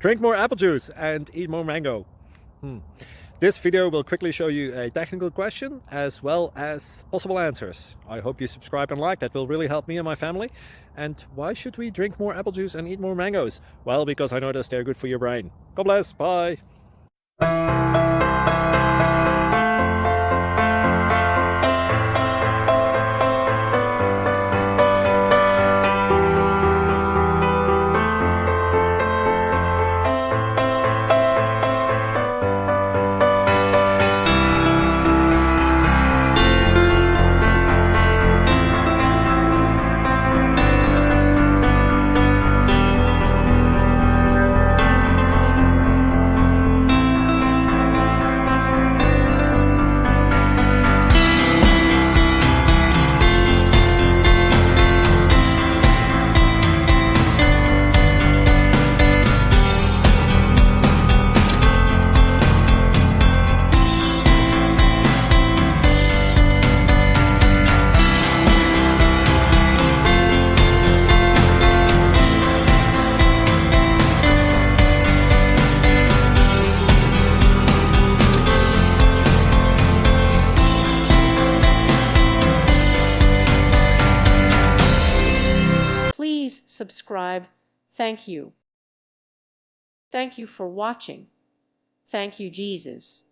Drink more apple juice and eat more mango. This video will quickly show you a technical question as well as possible answers. I hope you subscribe and like, that will really help me and my family. And why should we drink more apple juice and eat more mangoes? Well, because I noticed they're good for your brain. God bless, bye. Please subscribe. Thank you. Thank you for watching. Thank you, Jesus.